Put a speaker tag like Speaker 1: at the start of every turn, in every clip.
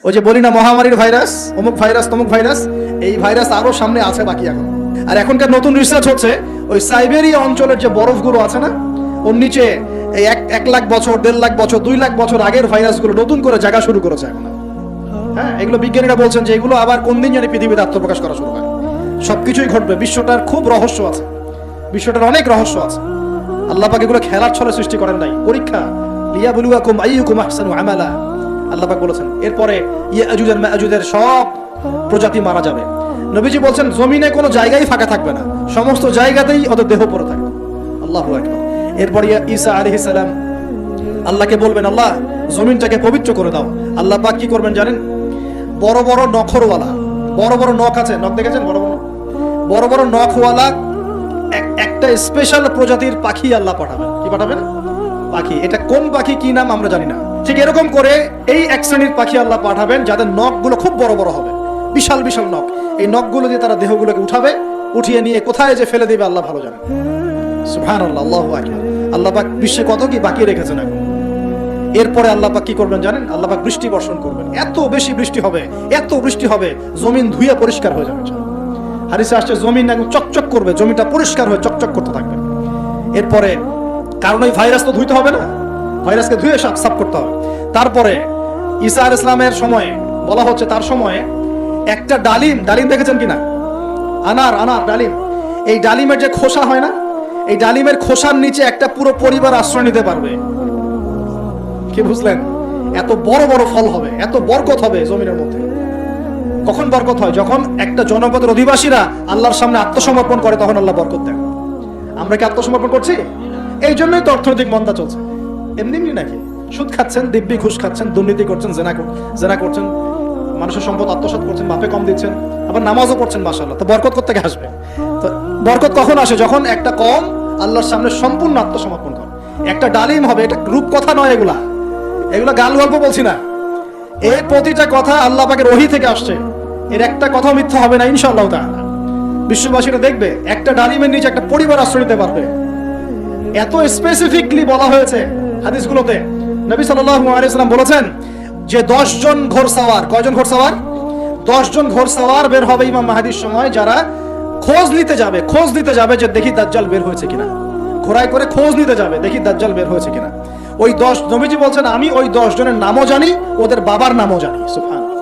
Speaker 1: ওই যে বলি না মহামারীর ভাইরাস, অমুক ভাইরাস তমুক ভাইরাস, এই ভাইরাস আরো সামনে আছে বাকি এখন। আর এখনকার নতুন রিসার্চ হচ্ছে ওই সাইবেরিয়া অঞ্চলের যে বরফগুলো আছে না, ওর নিচে এই 1 লাখ বছর 1.5 লাখ বছর 2 লাখ বছর আগের ভাইরাসগুলো নতুন করে জায়গা শুরু করেছে এখন। হ্যাঁ, এগুলো বিজ্ঞানীরা বলছেন যে এগুলো আবার কোন দিন জানি পৃথিবীতে আত্মপ্রকাশ করা শুরু হয়। সবকিছুই ঘটবে, বিশ্বটার খুব রহস্য আছে, বিশ্বটার অনেক রহস্য আছে। আল্লাহ পাক এগুলো খেলার ছলে সৃষ্টি করেন নাই, পরীক্ষা। লিয়াবলুয়াকুম আইয়ুকুম আহসানু আমালা, আল্লাহ পাক বলেছেন। এরপরে ইয়াজুজ আর মাজুজের সব প্রজাতি মারা যাবে। নবীজি বলছেন জমিনে কোনো জায়গায় ফাঁকা থাকবে না, সমস্ত জায়গাতেই ওদের দেহ পড়ে থাকবে। আল্লাহু আকবার। এরপরে ঈসা আলাইহিস সালাম আল্লাহকে বলবেন, আল্লাহ জমিনটাকে পবিত্র করে দাও। আল্লাহ পাক কি করবেন জানেন? বড় বড় নখরওয়ালা, বড় বড় নখ আছে, নখ দেখেছেন? বড় বড় বড় বড় নখওয়ালা একটা স্পেশাল প্রজাতির পাখি আল্লাহ পাঠাবেন। কি পাঠাবেন? পাখি। এটা কোন পাখি, কি নাম আমরা জানি না। ঠিক এরকম করে এই এক শ্রেণীর পাখি আল্লাহ পাঠাবেন যাদের নখগুলো খুব বড় বড় হবে, বিশাল বিশাল নখ। এই নখগুলো দিয়ে তারা দেহগুলোকে উঠাবে, উঠিয়ে নিয়ে কোথায় যে ফেলে দিবে আল্লাহ ভালো জানেন। সুবহানাল্লাহ, আল্লাহু আকবার। আল্লাহ পাক বিশ্বে কত কি বাকি রেখেছেন এখন। এরপরে আল্লাহ পাক কি করবেন জানেন? আল্লাহ পাক বৃষ্টি বর্ষণ করবেন। এত বেশি বৃষ্টি হবে, এত বৃষ্টি হবে, জমিন ধুয়ে পরিষ্কার হয়ে যাবে। হাদিসে আসছে জমিন একদম চকচক করবে, জমিটা পরিষ্কার হয়ে চকচক করতে থাকবে। এরপরে কারণ ওই ভাইরাস তো ধুইতে হবে না, ভাইরাসকে ধুয়ে সাফ করতে হবে। তারপরে ঈসা আলাইহিস সালামের সময়ে বলা হচ্ছে, তার সময়ে একটা ডালিম, ডালিম দেখেছেন কিনা? আনার ডালিম, এই ডালিমের যে খোসা হয় না, এই ডালিমের খোসার নিচে একটা পুরো পরিবার আশ্রয় নিতে পারবে। কি বুঝলেন? এত বড় বড় ফল হবে, এত বরকত হবে জমিনের মধ্যে। কখন বরকত হয়? যখন একটা জনপদের অধিবাসীরা আল্লাহর সামনে আত্মসমর্পণ করে, তখন আল্লাহ বরকত দেন। আমরা কি আত্মসমর্পণ করছি? এই জন্যই তো অর্থনৈতিক মন্দা চলছে। এমনি নাকি? সুদ খাচ্ছেন, দিব্যি ঘুষ খাচ্ছেন, দুর্নীতি করছেন, জেনা করছেন, মানুষের সম্পদ আত্মসাৎ করছেন, মাপে কম দিচ্ছেন, আবার নামাজও পড়ছেন, মাশাআল্লাহ। তো বরকত কোত্থেকে আসবে? তো বরকত কখন আসে? যখন একটা কম আল্লাহর সামনে সম্পূর্ণ আত্মসমর্পণ করে। একটা ডালিম হবে, এটা রূপকথা নয়, এগুলা গাল গল্প বলছি না। এই প্রতিটা কথা আল্লাহ পাকের ওহী থেকে আসছে, এর একটা কথা মিথ্যা হবে না ইনশাআল্লাহ তাআলা। বিশ্ববাসীরা দেখবে একটা ডালিমের নিচে একটা পরিবার আশ্রয় নিতে পারবে। এত স্পেসিফিকলি বলা হয়েছে হাদিসগুলোতে। নবী সাল্লাল্লাহু আলাইহি ওয়াসাল্লাম বলেছেন যে 10 জন ঘোড়সওয়ার, কয়জন ঘোড়সওয়ার? 10 জন ঘোড়সওয়ার বের হবে ইমাম মাহদীর সময়, যারা খোঁজ নিতে যাবে যে দেখি দাজ্জাল বের হয়েছে কিনা। ঘোড়ায় করে খোঁজ নিতে যাবে, দেখি দাজ্জাল বের হয়েছে কিনা। ওই 10, নবীজি বলছেন আমি ওই 10 জনের নামও জানি, ওদের বাবার নামও জানি। সুবহানাল্লাহ।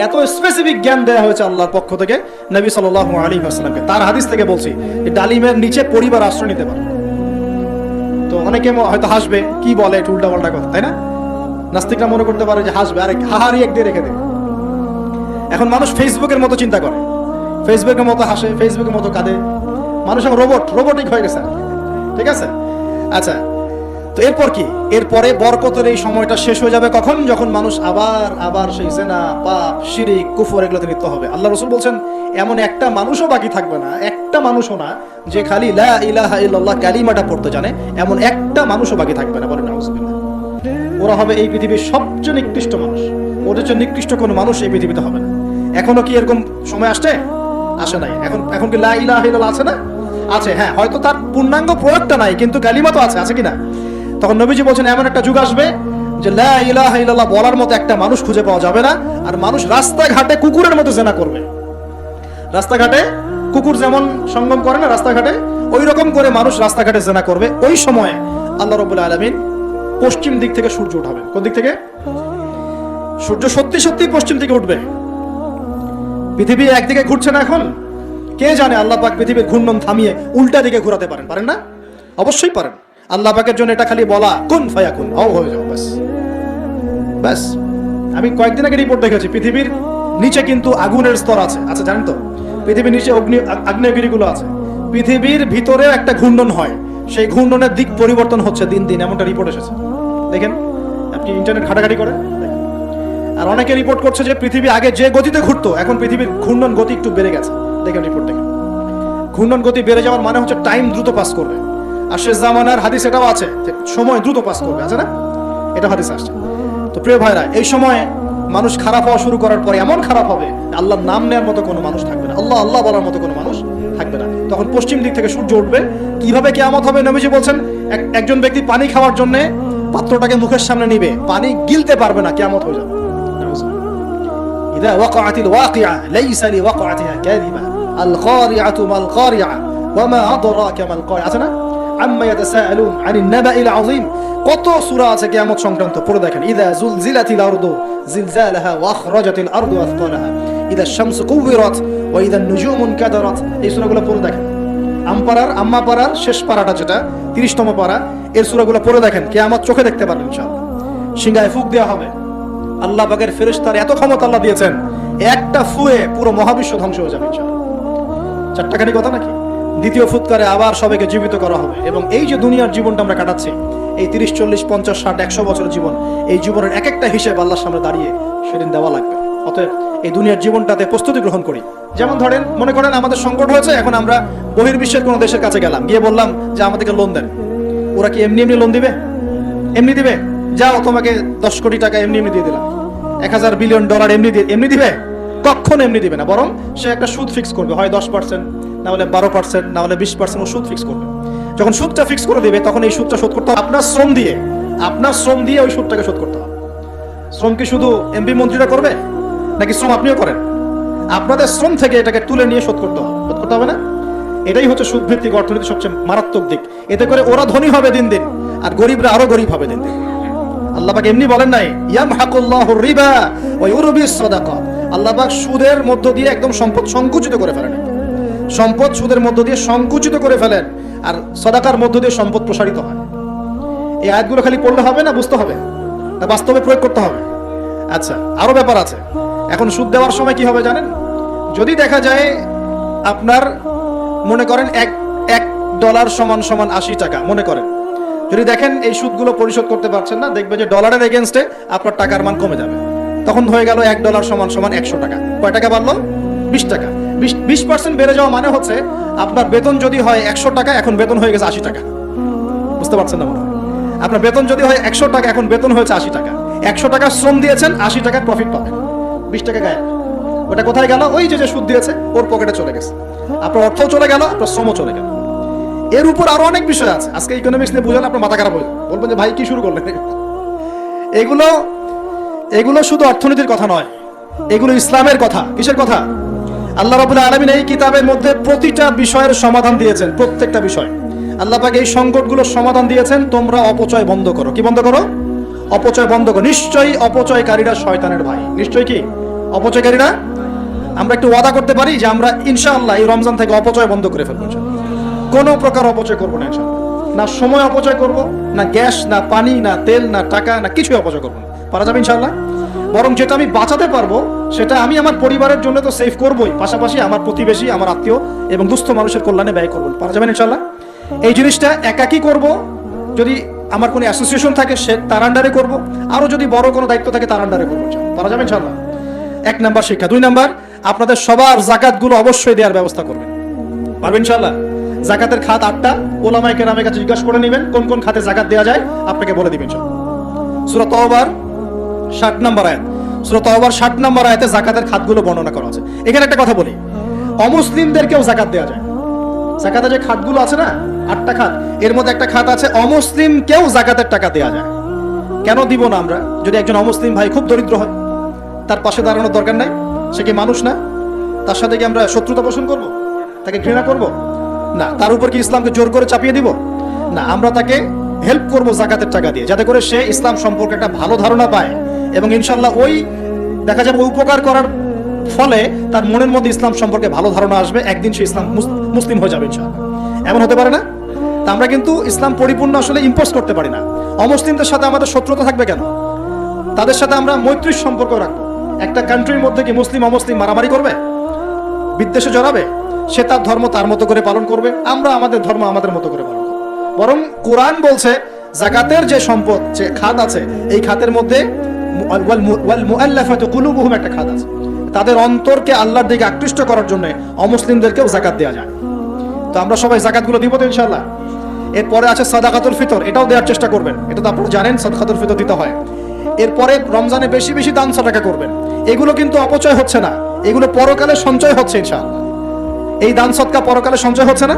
Speaker 1: এত স্পেসিফিক জ্ঞান দেয়া হয়েছে আল্লাহর পক্ষ থেকে নবী সাল্লাল্লাহু আলাইহি ওয়াসাল্লামকে। তার হাদিস থেকে বলছি, এই ডালিমের নিচে পরিবার আশ্রয় নিতে পারে। তো অনেকে হয়তো হাসবে, কি বলে এটা উল্টাপাল্টা কথা, তাই না? নাস্তিকরা মনে করতে পারে যে হাসবে, আরে হাহারি এক দিয়ে রেখে দেবে। এখন মানুষ ফেসবুকের মতো চিন্তা করে, ফেসবুকের মতো হাসে, ফেসবুকের মতো কাঁদে। মানুষ এখন রোবটিক হয়ে গেছে। ঠিক আছে, আচ্ছা। তো এরপর কি? এরপরে বরকতের এই সময়টা শেষ হয়ে যাবে কখন? যখন মানুষ আবার সেই জিনা, পাপ, শিরিক, কুফর এগুলোতে লিপ্ত হবে। আল্লাহ রাসূল বলছেন এমন একটা মানুষও বাকি থাকবে না, একটা মানুষও না যে খালি লা ইলাহা ইল্লাল্লাহ কালিমাটা পড়তে জানে, এমন একটা মানুষও বাকি থাকবে না। বলেন নাউযুবিল্লাহ। ওরা হবে এই পৃথিবীর সবচেয়ে নিকৃষ্ট মানুষ। ওদের চেয়ে নিকৃষ্ট কোনো মানুষ এই পৃথিবীতে হবে না। এখনো কি এরকম সময় আসছে? আসে নাই। এখন কি লা ইলাহা ইল্লাল্লাহ আছে না? আছে, হ্যাঁ। হয়তো তার পূর্ণাঙ্গ প্রয়োগটা নাই, কিন্তু কালিমা তো আছে কিনা? তখন নবীজি বলছেন এমন একটা যুগ আসবে যে লা ইলাহা ইল্লাল্লাহ বলার মতো একটা মানুষ খুঁজে পাওয়া যাবে না। আর মানুষ রাস্তাঘাটে কুকুরের মতো জিনা করবে। রাস্তাঘাটে কুকুর যেমন সঙ্গম করে না রাস্তাঘাটে, ওই রকম করে মানুষ রাস্তাঘাটে জিনা করবে। ওই সময় আল্লাহ রাব্বুল আলামিন পশ্চিম দিক থেকে সূর্য উঠাবেন। কোন দিক থেকে? সূর্য সত্যি পশ্চিম থেকে উঠবে। পৃথিবী একদিকে ঘুরছে না এখন? কে জানে আল্লাহ পাক পৃথিবীর ঘূর্ণন থামিয়ে উল্টা দিকে ঘোরাতে পারেন না? অবশ্যই পারেন। আল্লাহ পাকের জন্য এটা খালি বলা, কুন ফায়াকুন, হয়ে যাও, ব্যাস। আমি কয়েকদিন আগে রিপোর্ট দেখেছি, পৃথিবীর নিচে কিন্তু আগুনের স্তর আছে। আচ্ছা, জানেন তো? পৃথিবীর নিচে আগ্নেয়গিরিগুলো আছে। পৃথিবীর ভিতরেও একটা ঘূর্ণন হয়, সেই ঘূর্ণনের দিক পরিবর্তন হচ্ছে দিন দিন, এমনটা রিপোর্ট এসেছে। দেখেন, আপনি ইন্টারনেট ঘাটাঘাটি করেন। আর অনেকে রিপোর্ট করছে যে পৃথিবী আগে যে গতিতে ঘুরতো, এখন পৃথিবীর ঘূর্ণন গতি একটু বেড়ে গেছে। দেখেন রিপোর্ট দেখেন। ঘূর্ণন গতি বেড়ে যাওয়ার মানে হচ্ছে টাইম দ্রুত পাস করবে। আর শেষ জামানার হাদিস এটাও আছে যে সময় দ্রুত পাস করবে, আছে না? এটা হাদিস আসছে। তো প্রিয় ভাইরা, এই সময় মানুষ খারাপ হওয়া শুরু করার পরে এমন খারাপ হবে, আল্লাহর নাম নেওয়ার মতো কোনো মানুষ থাকবে না, আল্লাহ বলার মতো কোনো মানুষ থাকবে না। তখন পশ্চিম দিক থেকে সূর্য উঠবে। কিভাবে কিয়ামত হবে? নবীজি বলছেন একজন ব্যক্তি পানি খাওয়ার জন্য পাত্রটাকে মুখের সামনে নিবে, পানি গিলতে পারবে না, কিয়ামত হয়ে যাবে। ইযা ওয়াকাআতিল ওয়াকিআ লাইসা লিওয়াকাআতিহা কাযিবা আল কারিআতু মাল কারিআ ওয়া মা আদরাকা মাল কারিআ। আছে না? আম্মা ইয়াতাসাআলুন আনিন নাবাইল আযীম। কত সূরা আছে কিয়ামত সংক্রান্ত, পড়ে দেখেন। ইযা যুলজিলাতিল আরদু জিলজালাহা ওয়া আখরাজাতিল আরদু আসফালাহা ইযা শামসু কুওয়িরাত ওয়া ইযা নুজুমু কাদারাত। এই সূরাগুলো পড়ে দেখেন। আম্মা পারার শেষ পারাটা যেটা 30তম পারা, এর সূরাগুলো পড়ে দেখেন, কিয়ামত চোখে দেখতে পারবেন ইনশাআল্লাহ। সিংহায় ফুঁক দেওয়া হবে। আল্লাহ পাকের ফেরেশতার এত ক্ষমতা আল্লাহ দিয়েছেন, একটা ফুয়ে পুরো মহাবিশ্ব ধ্বংস হয়ে যাবে ইনশাআল্লাহ। চারটাখানি কথা নাকি? দ্বিতীয় ফুৎকারে আবার সবাইকে জীবিত করা হবে। এবং এই যে দুনিয়ার জীবনটা আমরা কাটাচ্ছি, এই 30, 40, 50, 60, 100 বছরের জীবন, এই জীবনের এক একটা হিসেব আল্লাহর সামনে দাঁড়িয়ে সেদিন দেওয়া লাগবে। অতএব এই দুনিয়ার জীবনটাতে প্রস্তুতি গ্রহণ করি। যেমন ধরেন, মনে করেন আমাদের সংকট হয়েছে, এখন আমরা বহির্বিশ্বের কোনো দেশের কাছে গেলাম, গিয়ে বললাম যে আমাদেরকে লোন দেন। ওরা কি এমনি এমনি লোন দিবে? এমনি দিবে? যাও, তোমাকে 10 কোটি টাকা এমনি এমনি দিয়ে দিলাম, $1000 বিলিয়ন এমনি দিবে? কখনো এমনি দিবে না। বরং সে একটা সুদ ফিক্স করবে, হয় 10%, না হলে 12%, না হলে 20%, ও সুদ ফিক্স করবে। যখন সুদটা ফিক্স করে দিবে, তখন এই সুদটা শোধ করতে হবে আপনার শ্রম দিয়ে ওই সুদটাকে শোধ করতে হবে। শ্রম কি শুধু এমপি মন্ত্রীরা করবে, নাকি শ্রম আপনিও করেন? আপনাদের শ্রম থেকে এটাকে তুলে নিয়ে শোধ করতে হবে না? এটাই হচ্ছে সুদ ভিত্তিক অর্থনীতির সবচেয়ে মারাত্মক দিক। এতে করে ওরা ধনী হবে দিন দিন, আর গরিবরা আরো গরিব হবে দিন দিন। আল্লাহ পাক এমনি বলেন নাই ইয়ামহাকুল্লাহুর রিবা ওয়া ইউরবিস সাদাকা। আল্লাহ পাক সুদের মধ্য দিয়ে একদম সম্পদ সংকুচিত করে ফেলেন। সম্পদ সুদের মধ্য দিয়ে সংকুচিত করে ফেলেন, আর সাদাকার মধ্য দিয়ে সম্পদ প্রসারিত হয়। এই আয়াতগুলো খালি পড়লে হবে না, বুঝতে হবে, না বাস্তবে প্রয়োগ করতে হবে? আচ্ছা, আরো ব্যাপার আছে। এখন সুদ দেওয়ার সময় কি হবে জানেন? যদি দেখা যায় আপনার, মনে করেন $1 সমান সমান 80 টাকা, মনে করেন, যদি দেখেন এই সুদগুলো পরিশোধ করতে পারছেন না, দেখবে যে ডলারের এগেনস্টে আপনার টাকার মান কমে যাবে। তখন হয়ে গেল $1 সমান সমান 100 টাকা। কয় টাকা বাড়লো? 20 টাকা। 20% বেড়ে যাওয়া মানে হচ্ছে আপনার বেতন যদি হয় 100 টাকা, এখন বেতন হয়ে গেছে 80 টাকা। বুঝতে পারছেন না মনে হয়? আপনার বেতন যদি হয় 100 টাকা, এখন বেতন হয়েছে 80 টাকা। 100 টাকা শ্রম দিয়েছেন, 80 টাকার প্রফিট পাবেন। 20 টাকা গায়ে ওটা কোথায় গেল? ওই যে সুদ দিয়েছে ওর পকেটে চলে গেছে। আপনার অর্থও চলে গেল, আপনার শ্রমও চলে গেল। এর উপর আরো অনেক বিষয় আছে। আজকে ইকোনমিক্স নিয়ে বুঝালে আপনার মাথা খারাপ হয়ে বলবেন যে ভাই কি শুরু করলেন। এগুলো শুধু অর্থনীতির কথা নয়, এগুলো ইসলামের কথা। কিসের কথা? আল্লাহ রাব্বুল আলামিন এই কিতাবের মধ্যে প্রতিটা বিষয়ের সমাধান দিয়েছেন। প্রত্যেকটা বিষয় আল্লাহ পাক এই সংকটগুলোর সমাধান দিয়েছেন। তোমরা অপচয় বন্ধ করো। কি বন্ধ করো? অপচয় বন্ধ করো। নিশ্চয়ই অপচয়কারীরা শয়তানের ভাই। নিশ্চয়ই কি অপচয়কারীরা? আমরা একটু ওয়াদা করতে পারি যে আমরা ইনশাআল্লাহ এই রমজান থেকে অপচয় বন্ধ করে ফেলবো। কোনো প্রকার অপচয় করবো না ইনশাআল্লাহ। না সময় অপচয় করব, না গ্যাস, না পানি, না তেল, না টাকা, না কিছুই অপচয় করবো না। পারা যাবে ইনশাআল্লাহ? বরং যেটা আমি বাঁচাতে পারবো সেটা আমি আমার পরিবারের জন্য তো সেভ করবোই, পাশাপাশি আমার প্রতিবেশী, আমার আত্মীয় এবং দুস্থ মানুষের কল্যাণে ব্যয় করবো। পারা যাবে ইনশাআল্লাহ? এই জিনিসটা একাকী করব, যদি আমার কোনো অ্যাসোসিয়েশন থাকে সে তার আন্ডারে করবো, আরো যদি বড় কোনো দায়িত্ব থাকে তার আন্ডারে করবো। পারা যাবে ইনশাআল্লাহ? 1 নাম্বার শিক্ষা। 2 নাম্বার, আপনাদের সবার জাকাতগুলো অবশ্যই দেওয়ার ব্যবস্থা করবেন। পারবেন ইনশাআল্লাহ? জাকাতের খাত 8টা। ওলামায়ে কেরামের কাছে জিজ্ঞাসা করে নেবেন কোন কোন খাতে জাকাত দেওয়া যায়, আপনাকে বলে দিবেন ইনশাআল্লাহ। সূরা তাওবার 60 নম্বর আয়াত। সূরা তাওবার 60 নম্বর আয়াতে জাকাতের খাতগুলো বর্ণনা করা আছে। এখানে একটা কথা বলি, অমুসলিমদেরকেও জাকাত দেওয়া যায়। জাকাতের যে খাতগুলো আছে না, 8টা খাত, এর মধ্যে একটা খাত আছে অমুসলিমকেও জাকাতের টাকা দেওয়া যায়। কেন দিব না আমরা? যদি একজন অমুসলিম ভাই খুব দরিদ্র হয়, তার পাশে দাঁড়ানোর দরকার নাই? সে কি মানুষ না? তার সাথে কি আমরা শত্রুতা পোষণ করব? তাকে ঘৃণা করব? না। তার উপর কি ইসলামকে জোর করে চাপিয়ে দিব? না। আমরা তাকে হেল্প করব জাকাতের টাকা দিয়ে, যাতে করে সে ইসলাম সম্পর্কে একটা ভালো ধারণা পায়, এবং ইনশাআল্লাহ ওই দেখা যাবে উপকার করার ফলে তার মনের মধ্যে ইসলাম সম্পর্কে ভালো ধারণা আসবে। একদিন সে ইসলাম মুসলিম হয়ে যাবে ইনশাআল্লাহ। এমন হতে পারে না? তা আমরা কিন্তু ইসলাম পরিপূর্ণ আসলে ইম্পোজ করতে পারি না। অমুসলিমদের সাথে আমাদের শত্রুতা থাকবে কেন? তাদের সাথে আমরা মৈত্রীর সম্পর্ক রাখবো। একটা কান্ট্রির মধ্যে কি মুসলিম অমুসলিম মারামারি করবে, বিদ্বেষে জড়াবে? সে তার ধর্ম তার মতো করে পালন করবে, আমরা আমাদের ধর্ম আমাদের মতো করে পালন করব। বরং কোরআন বলছে জাকাতের যে সম্পদ, যে খাত আছে, এই খাতের মধ্যে ওয়াল মুআল্লাফাতু কুলুবুহুম একটা খাত আছে। তাদের অন্তরকে আল্লাহর দিকে আকৃষ্ট করার জন্য অমুসলিমদেরকেও জাকাত দেওয়া যায়। তো আমরা সবাই জাকাতগুলো দিব তো ইনশাআল্লাহ। এরপরে আছে সাদাকাতুল ফিতর, এটাও দেওয়ার চেষ্টা করবেন। এটা তো আপনারা জানেন সাদাকাতুল ফিতর দিতে হয়। এরপরে রমজানে বেশি বেশি দান সাদাকা করবেন। এগুলো কিন্তু অপচয় হচ্ছে না, এগুলো পরকালে সঞ্চয় হচ্ছে ইনশাআল্লাহ। এই দান সদকা পরকালে সঞ্চয় হচ্ছে না?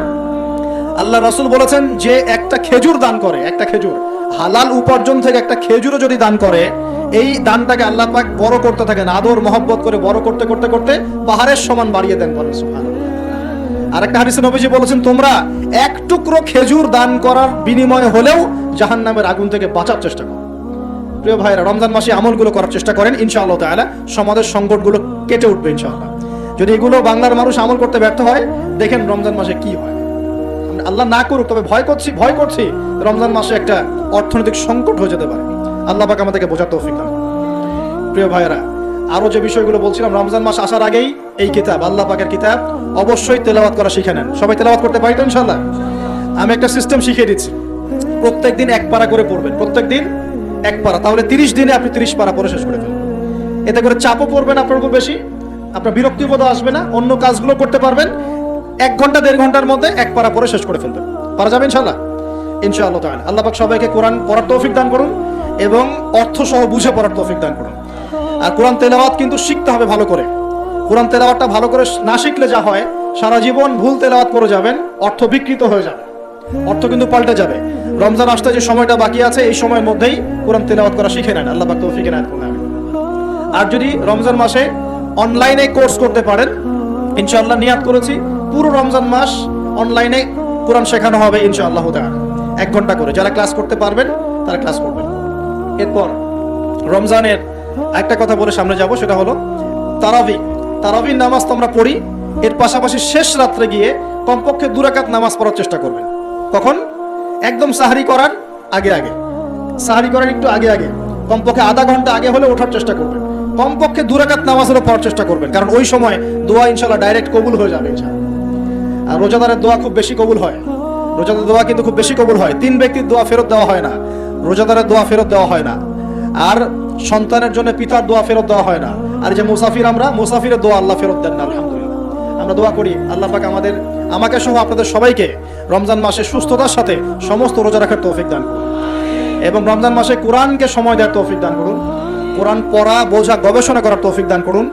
Speaker 1: আল্লাহ রাসূল বলেছেন যে একটা খেজুর দান করে, একটা খেজুর হালাল উপার্জন থেকে একটা খেজুরও যদি দান করে, এই দানটাকে আল্লাহ পাক বড় করতে থাকেন, আদর মহব্বত করে বড় করতে করতে করতে পাহাড়ের সমান বাড়িয়ে দেন। বলেন সুবহানাল্লাহ। আর একটা হাদিসে নবীজি বলেছেন, তোমরা এক টুকরো খেজুর দান করার বিনিময়ে হলেও জাহান্নামের আগুন থেকে বাঁচার চেষ্টা করো। প্রিয় ভাইরা, রমজান মাসে আমলগুলো করার চেষ্টা করেন, ইনশাআল্লাহ তাআলা সমাজের সংকটগুলো কেটে উঠবে ইনশাআল্লাহ। যদি এগুলো বাংলার মানুষ আমল করতে ব্যর্থ হয়, দেখেন রমজান মাসে কি হয়। আল্লাহ না করুক, তবে ভয় করছি রমজান মাসে একটা অর্থনৈতিক সংকট হয়ে যেতে পারে। আল্লাহ পাক আমাদেরকে বোঝার তৌফিক দান করুন। প্রিয় ভাইয়েরা, আরো যে বিষয়গুলো বলছিলাম, রমজান মাস আসার আগেই এই কিতাব, আল্লাহ পাকের কিতাব অবশ্যই তেলাওয়াত করা শিখে নেন। সবাই তেলাওয়াত করতে পারি তো ইনশাআল্লাহ? আমি একটা সিস্টেম শিখিয়ে দিচ্ছি, প্রত্যেকদিন এক পারা করে পড়বেন, প্রত্যেকদিন এক পারা, তাহলে 30 দিনে আপনি 30 পারা পড়ে শেষ করে ফেলবেন। এতে করে চাপও পড়বেন আপনার উপর বেশি, আপনার বিরক্তিবোধ আসবে না, অন্য কাজগুলো করতে পারবেন। 1 ঘন্টা 1.5 ঘন্টার মধ্যে এক পারা পড়ে শেষ করে ফেলবেন, পারা যাবে ইনশাআল্লাহ। ইনশাআল্লাহ তাআলা আল্লাহ পাক সবাইকে কোরআন পড়ার তৌফিক দান করুন এবং অর্থ সহ বুঝে পড়ার তৌফিক দান করুন। আর কোরআন তেলাওয়াত কিন্তু শিখতে হবে ভালো করে। কোরআন তেলাওয়াতটা ভালো করে না শিখলে যা হয়, সারা জীবন ভুল তেলাওয়াত করে যাবেন, অর্থ বিকৃত হয়ে যাবে, অর্থ কিন্তু পাল্টে যাবে। রমজান আসতে যে সময়টা বাকি আছে, এই সময়ের মধ্যেই কোরআন তেলাওয়াত করা শিখে নেন, আল্লাহ পাক তৌফিক এনায়েত করুন। আর যদি রমজান মাসে অনলাইনে কোর্স করতে পারেন, ইনশাআল্লাহ নিয়াত করেছি পুরো রমজান মাস অনলাইনে কোরআন শেখানো হবে ইনশাআল্লাহ তাআলা, 1 ঘন্টা করে। যারা ক্লাস করতে পারবেন তারা ক্লাস করবেন। এরপর রমজানের একটা কথা বলে সামনে যাব, সেটা হলো তারাবি নামাজ তো আমরা পড়ি, এর পাশাপাশি শেষ রাত্রে গিয়ে কমপক্ষে 2 রাকাত নামাজ পড়ার চেষ্টা করবেন। কখন? একদম সাহরি করার আগে, সাহরি করার একটু আগে, কমপক্ষে আধা ঘন্টা আগে হলে ওঠার চেষ্টা করবেন। কমপক্ষে 2 রাকাত নামাজেরও পড়ার চেষ্টা করবেন, কারণ ওই সময় দোয়া ইনশাআল্লাহ ডাইরেক্ট কবুল হয়ে যাবে ইনশাআল্লাহ। আর রোজাদারের দোয়া খুব বেশি কবুল হয়, রোজাদারের দোয়া কিন্তু খুব বেশি কবুল হয়। 3 ব্যক্তির দোয়া ফেরত দেওয়া হয় না, রোজাদারের দোয়া ফেরত দেওয়া হয় না। আর সন্তানের জন্য পিতার দোয়া ফেরত দেওয়া হয় না। আর যে মুসাফির, আমরা মুসাফিরের দোয়া আল্লাহ ফেরত দেন না। আলহামদুলিল্লাহ, আমরা দোয়া করি আল্লাহ পাক আমাকে সহ আপনাদের সবাইকে রমজান মাসে সুস্থতার সাথে সমস্ত রোজা রাখার তৌফিক দান করুন এবং রমজান মাসে কোরআনকে সময় দেওয়ার তৌফিক দান করুন, কোরআন পড়া, বোঝা, গবেষণা করার তৌফিক দান করুন,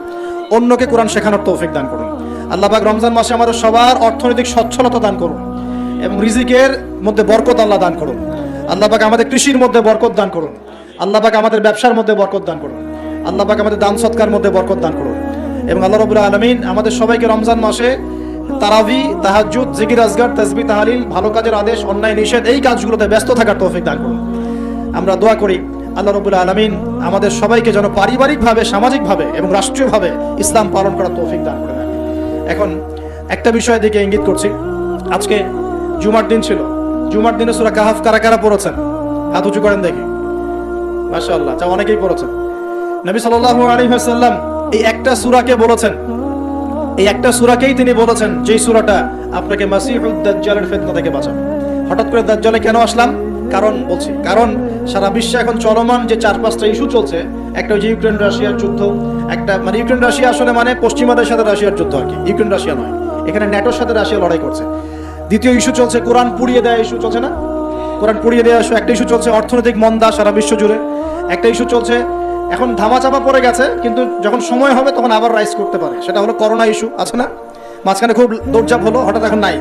Speaker 1: অন্যকে কোরআন শেখানোর তৌফিক দান করুন। আল্লাহ পাক রমজান মাসে আমাদের সবার অর্থনৈতিক সচ্ছলতা দান করুন এবং রিজিকের মধ্যে বরকত আল্লাহ দান করুন। আল্লাহ পাক আমাদের কৃষির মধ্যে বরকত দান করুন, আল্লাহ পাক আমাদের ব্যবসার মধ্যে বরকত দান করুন, আল্লাহ পাক আমাদের দান সৎকার মধ্যে বরকত দান করুন এবং আল্লাহ রাব্বুল আলামিন আমাদের সবাইকে রমজান মাসে তারাবি, তাহাজ্জুদ, জিকির আজগার, তাসবিহ, তাহলিল, ভালো কাজের আদেশ, অন্যায় নিষেধ, এই কাজগুলোতে ব্যস্ত থাকার তৌফিক দান করুন। আমরা দোয়া করি আল্লাহ রাব্বুল আলামিন আমাদের সবাইকে যেন পারিবারিকভাবে, সামাজিকভাবে এবং রাষ্ট্রীয়ভাবে ইসলাম পালন করার তৌফিক দান করেন। এখন একটা বিষয়ের দিকে ইঙ্গিত করছি, আজকে জুমার দিন ছিল, জুমার দিনে সূরা কাহাফ কারা কারা পড়েছেন? হাত উঁচু করেন দেখি। মাশাআল্লাহ, যা অনেকেই পড়েছেন। নবী সাল্লাল্লাহু আলাইহি ওয়াসাল্লাম এই একটা সূরাকে বলেছেন, এই একটা সূরাকেই তিনি বলেছেন যেই সূরাটা আপনাকে মাসিহুদ দাজ্জালের ফিতনা থেকে বাঁচাবে। হঠাৎ করে দাজ্জালে কেন আসলাম? কারণ সারা বিশ্বে এখন চলমান যে 4-5টা ইস্যু চলছে, একটা হচ্ছে ইউক্রেন রাশিয়ার যুদ্ধ, একটা মানে ইউক্রেন রাশিয়া আসলে মানে পশ্চিমাদের সাথে রাশিয়ার যুদ্ধ আর কি, ইউক্রেন রাশিয়া নয়, এখানে ন্যাটোর সাথে রাশিয়া লড়াই করছে। দ্বিতীয় ইস্যু চলছে কোরআন পুড়িয়ে দেওয়া ইস্যু চলছে না, কোরআন পুড়িয়ে দেওয়া ইস্যু। একটা ইস্যু চলছে অর্থনৈতিক মন্দা সারা বিশ্ব জুড়ে, একটা ইস্যু চলছে এখন ধামাচাপা পড়ে গেছে, কিন্তু যখন সময় হবে তখন আবার রাইজ করতে পারে, সেটা হলো করোনা ইস্যু। আছে না, মাঝখানে খুব দৌড়ঝাঁপ হলো, হঠাৎ এখন নাই,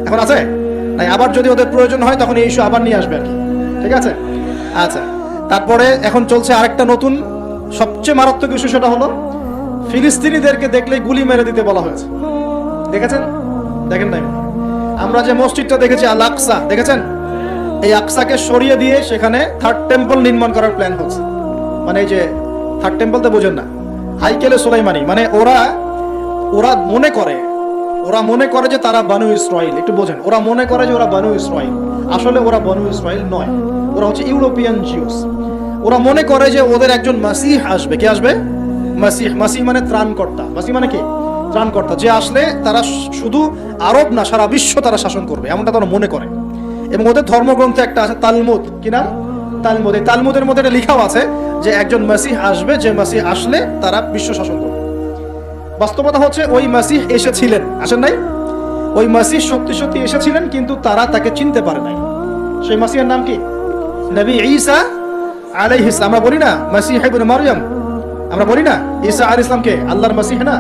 Speaker 1: এখন আছে নাই, আবার যদি ওদের প্রয়োজন হয় তখন এই ইস্যু আবার নিয়ে আসবে আর কি, ঠিক আছে? আচ্ছা, তারপরে এখন চলছে আরেকটা নতুন সবচেয়ে মারাত্মক ইস্যু, সেটা হলো ফিলিস্তিনিদেরকে দেখলে গুলি মেরে দিতে বলা হয়েছে। দেখেছেন? দেখেন নাই? আমরা যে মসজিদটা দেখেছি আল আকসা, দেখেছেন? এই আকসাকে সরিয়ে দিয়ে সেখানে 3rd টেম্পল নির্মাণ করার প্ল্যান হচ্ছে। মানে এই যে 3rd টেম্পল তো বোঝেন না, হাইকেলে সুলাইমানি, মানে ওরা মনে করে যে তারা বানু ইসরাইল, একটু বোঝেন, ওরা মনে করে যে ওরা বানু ইসরাইল, আসলে ওরা বানু ইসরাইল নয়, ওরা হচ্ছে ইউরোপিয়ান জিউস। ওরা মনে করে যে ওদের একজন মাসিহ আসবে। কে আসবে? মাসিহ মানে ত্রাণকর্তা। মাসিহ মানে কি? ত্রাণকর্তা, যে আসলে তারা শুধু আরব না, সারা বিশ্ব তারা শাসন করবে, এমনটা তারা মনে করে। এবং ওদের ধর্মগ্রন্থে একটা আছে তালমুদ, কি নাম? তালমুদ। এই তালমুদের মধ্যে এটা লেখাও আছে যে একজন মাসিহ আসবে, যে মাসিহ আসলে তারা বিশ্ব শাসন করবে। বাস্তবতা হচ্ছে ওই মাসিহ এসেছিলেন, আসেন নাই? ওই মাসিহ সত্যি এসেছিলেন, কিন্তু তারা তাকে চিনতে পারে নাই। সেই মাসিহের নাম কি? নবী ঈসা আলাইহিস সালাম। আমরা বলি না মাসিহ ইবনে মারইয়াম, আমরা বলি না ঈসা আলাইহিস সালামকে আল্লাহর মাসিহ না,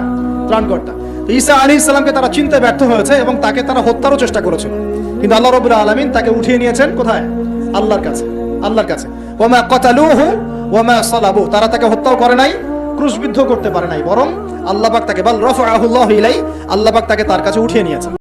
Speaker 1: ত্রাণকর্তা। ঈসা আলাইহিস সালামকে তারা চিনতে ব্যর্থ হয়েছে এবং তাকে তারা হত্যারও চেষ্টা করেছিল, কিন্তু আল্লাহ রাব্বুল আলামিন তাকে উঠিয়ে নিয়েছেন কোথায়? আল্লাহর কাছে। ওয়া মা কাতালুহু ওয়া মা সালাবু, তারা তাকে হত্যাও করে নাই, ক্রুশবিদ্ধ করতে পারে নাই, বরং আল্লাহ পাক তাকে বাল রাফাআহু আল্লাহু ইলাই, আল্লাহ পাক তাকে তার কাছে উঠিয়ে নিয়েছেন।